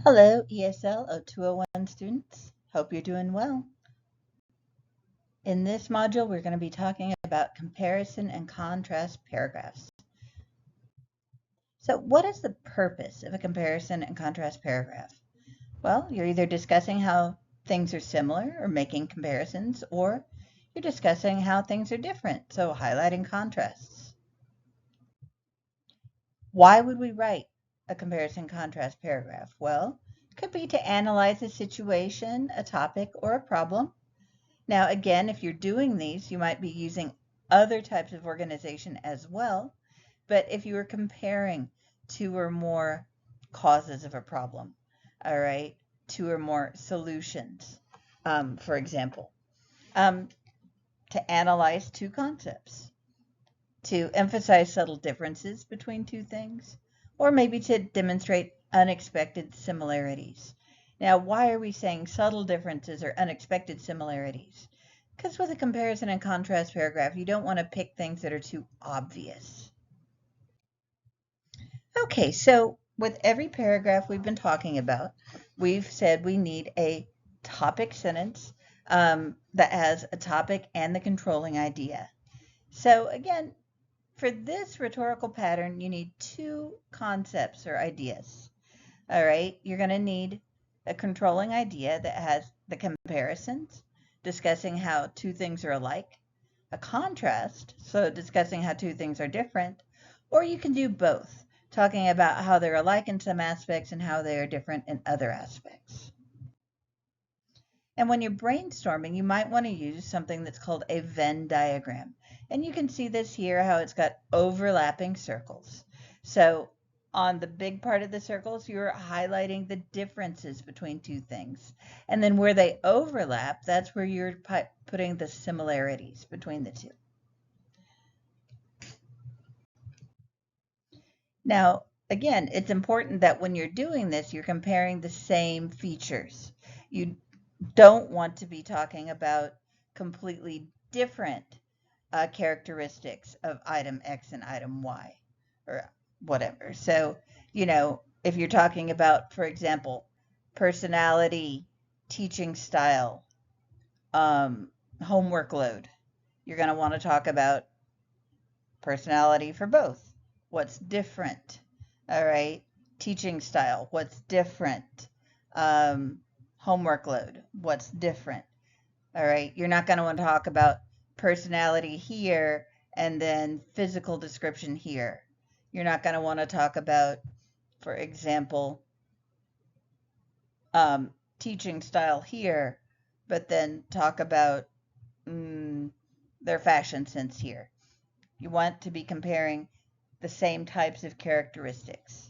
Hello, ESL 0201 students. Hope you're doing well. In this module, we're going to be talking about comparison and contrast paragraphs. So what is the purpose of a comparison and contrast paragraph? Well, you're either discussing how things are similar or making comparisons, or you're discussing how things are different, so highlighting contrasts. Why would we write a comparison contrast paragraph? Well, it could be to analyze a situation, a topic, or a problem. Now, again, if you're doing these, you might be using other types of organization as well. But if you were comparing two or more causes of a problem, all right, two or more solutions, for example, to analyze two concepts, to emphasize subtle differences between two things, or maybe to demonstrate unexpected similarities. Now, why are we saying subtle differences or unexpected similarities? Because with a comparison and contrast paragraph, you don't want to pick things that are too obvious. Okay, so with every paragraph we've been talking about, we've said we need a topic sentence that has a topic and the controlling idea. So again, for this rhetorical pattern, you need two concepts or ideas. All right, you're going to need a controlling idea that has the comparisons, discussing how two things are alike, a contrast, so discussing how two things are different, or you can do both, talking about how they're alike in some aspects and how they are different in other aspects. And when you're brainstorming, you might want to use something that's called a Venn diagram. And you can see this here, how it's got overlapping circles. So on the big part of the circles, you're highlighting the differences between two things. And then where they overlap, that's where you're putting the similarities between the two. Now, again, it's important that when you're doing this, you're comparing the same features. You don't want to be talking about completely different characteristics of item X and item Y or whatever. So, if you're talking about, for example, personality, teaching style, homework load, you're going to want to talk about personality for both. What's different? All right. Teaching style, what's different? Homework load, what's different? All right. You're not going to want to talk about personality here and then physical description here. You're not going to want to talk about, for example, teaching style here, but then talk about their fashion sense here. You want to be comparing the same types of characteristics.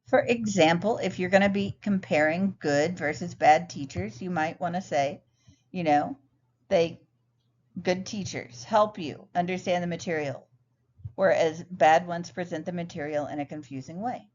For example, if you're going to be comparing good versus bad teachers, you might want to say, good teachers help you understand the material, whereas bad ones present the material in a confusing way.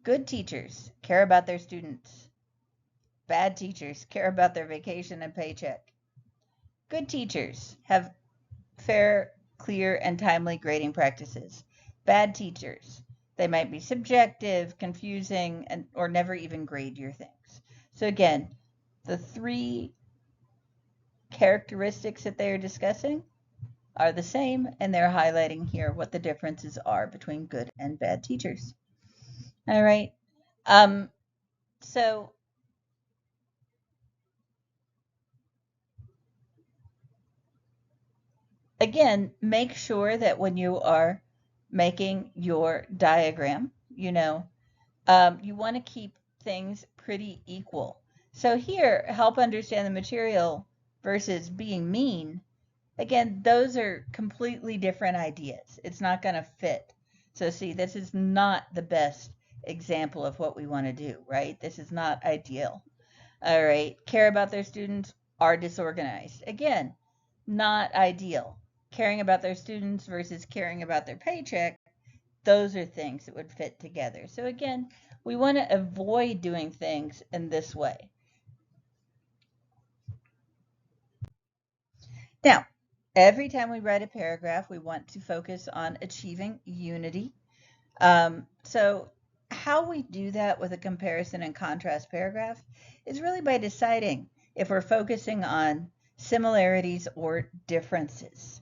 Good teachers care about their students. Bad teachers care about their vacation and paycheck. Good teachers have fair, clear, and timely grading practices. Bad teachers, they might be subjective, confusing, or never even grade your things. So again, the three characteristics that they are discussing are the same, and they're highlighting here what the differences are between good and bad teachers. All right. So again, make sure that when you are making your diagram, you want to keep things pretty equal. So here, help understand the material versus being mean. Again, those are completely different ideas. It's not going to fit. So see, this is not the best example of what we want to do, right? This is not ideal. All right, care about their students, are disorganized. Again, not ideal. Caring about their students versus caring about their paycheck, those are things that would fit together. So again, we want to avoid doing things in this way. Now, every time we write a paragraph, we want to focus on achieving unity. So how we do that with a comparison and contrast paragraph is really by deciding if we're focusing on similarities or differences.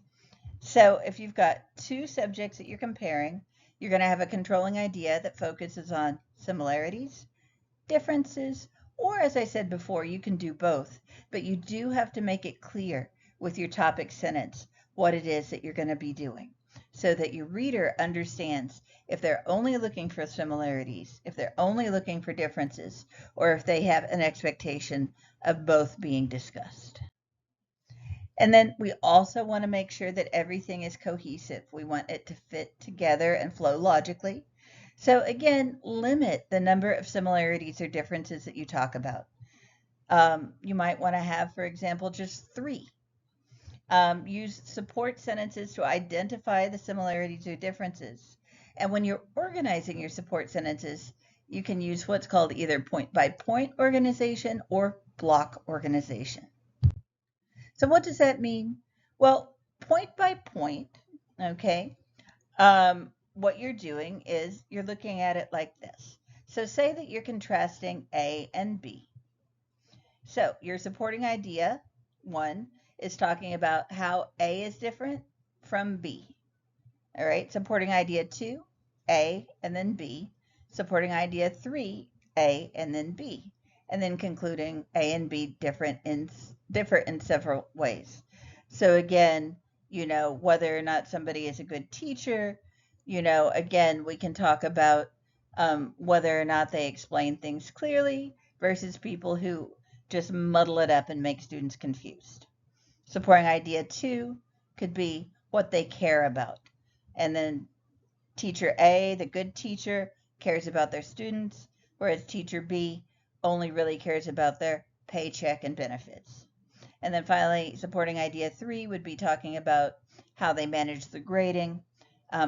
So if you've got two subjects that you're comparing, you're going to have a controlling idea that focuses on similarities, differences, or as I said before, you can do both, but you do have to make it clear with your topic sentence what it is that you're going to be doing so that your reader understands if they're only looking for similarities, if they're only looking for differences, or if they have an expectation of both being discussed. And then we also want to make sure that everything is cohesive. We want it to fit together and flow logically. So again, limit the number of similarities or differences that you talk about. You might want to have, for example, just 3. Use support sentences to identify the similarities or differences. And when you're organizing your support sentences, you can use what's called either point-by-point organization or block organization. So what does that mean? Well, point by point, okay, what you're doing is you're looking at it like this. So say that you're contrasting A and B. So your supporting idea, 1, is talking about how A is different from B. All right, supporting idea 2, A and then B. Supporting idea 3, A and then B. And then concluding A and B differ in several ways. So again, whether or not somebody is a good teacher, again, we can talk about whether or not they explain things clearly versus people who just muddle it up and make students confused. Supporting idea 2 could be what they care about. And then teacher A, the good teacher, cares about their students, whereas teacher B only really cares about their paycheck and benefits. And then finally, supporting idea 3 would be talking about how they manage the grading.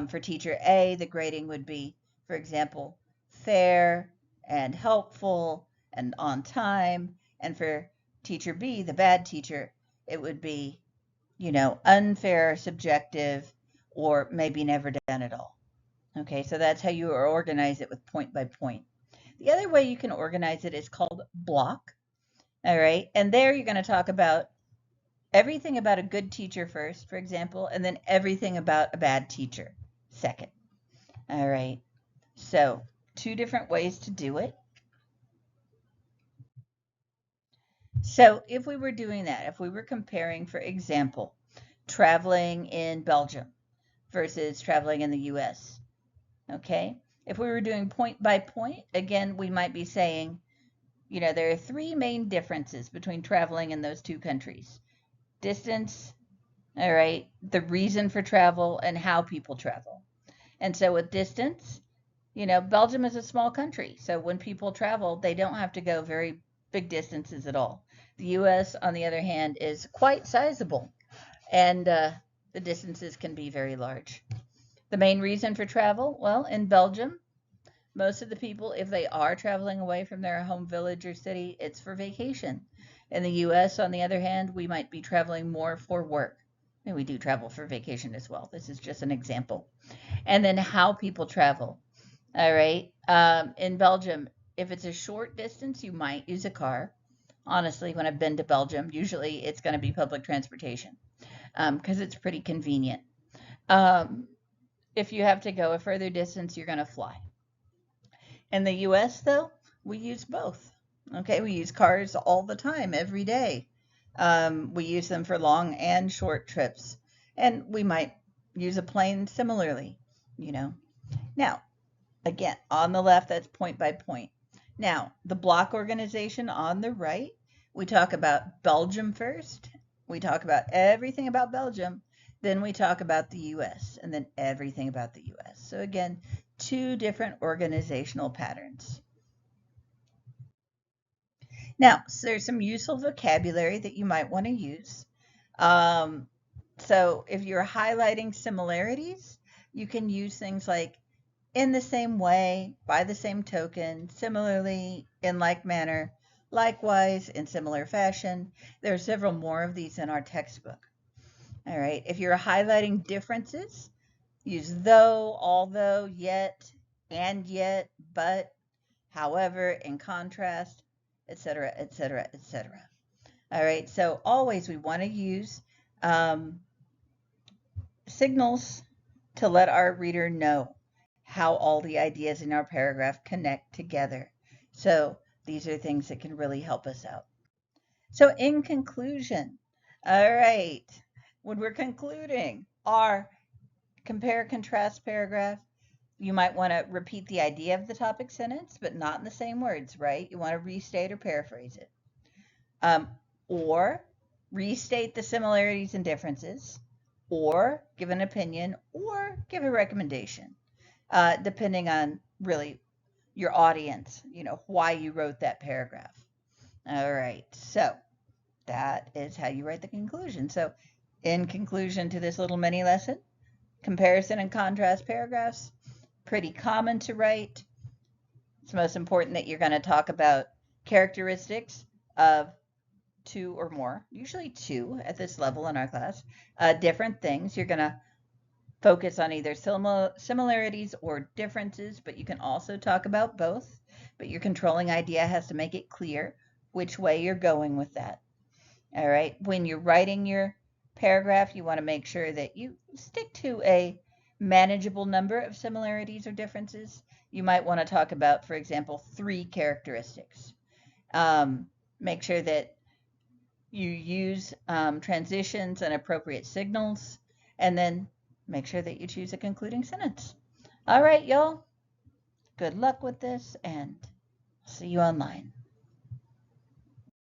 For teacher A, the grading would be, for example, fair and helpful and on time. And for teacher B, the bad teacher, it would be, unfair, subjective, or maybe never done at all. Okay, so that's how you organize it with point by point. The other way you can organize it is called block. All right, and there you're going to talk about everything about a good teacher first, for example, and then everything about a bad teacher second. All right, so 2 different ways to do it. So if we were doing that, if we were comparing, for example, traveling in Belgium versus traveling in the US, okay? If we were doing point by point, again, we might be saying, there are 3 main differences between traveling in those 2 countries. Distance, all right, the reason for travel, and how people travel. And so with distance, Belgium is a small country. So when people travel, they don't have to go very big distances at all. The US, on the other hand, is quite sizable, and the distances can be very large. The main reason for travel, well, in Belgium, most of the people, if they are traveling away from their home village or city, it's for vacation. In the US, on the other hand, we might be traveling more for work. And we do travel for vacation as well. This is just an example. And then how people travel. All right. In Belgium, if it's a short distance, you might use a car. Honestly, when I've been to Belgium, usually it's going to be public transportation because it's pretty convenient. If you have to go a further distance, you're going to fly. In the US, though, we use both. Okay, we use cars all the time, every day. We use them for long and short trips. And we might use a plane similarly, Now, again, on the left, that's point by point. Now, the block organization on the right, we talk about Belgium first. We talk about everything about Belgium. Then we talk about the US, and then everything about the US. So again, 2 different organizational patterns. Now, so there's some useful vocabulary that you might want to use. So if you're highlighting similarities, you can use things like in the same way, by the same token, similarly, in like manner, likewise, in similar fashion. There are several more of these in our textbook. All right, if you're highlighting differences, use though, although, yet, and yet, but, however, in contrast, etc., etc., etc. All right, so always we want to use signals to let our reader know how all the ideas in our paragraph connect together. So these are things that can really help us out. So in conclusion, all right, when we're concluding our compare contrast paragraph, you might want to repeat the idea of the topic sentence, but not in the same words, right? You want to restate or paraphrase it. Or restate the similarities and differences, or give an opinion, or give a recommendation, depending on really your audience, why you wrote that paragraph. All right, so that is how you write the conclusion. So in conclusion to this little mini lesson, comparison and contrast paragraphs, pretty common to write. It's most important that you're going to talk about characteristics of two or more, usually two at this level in our class, different things. You're going to focus on either similarities or differences, but you can also talk about both. But your controlling idea has to make it clear which way you're going with that. All right. When you're writing your paragraph, you want to make sure that you stick to a manageable number of similarities or differences. You might want to talk about, for example, 3 characteristics. Make sure that you use transitions and appropriate signals, and then make sure that you choose a concluding sentence. All right, y'all. Good luck with this, and see you online.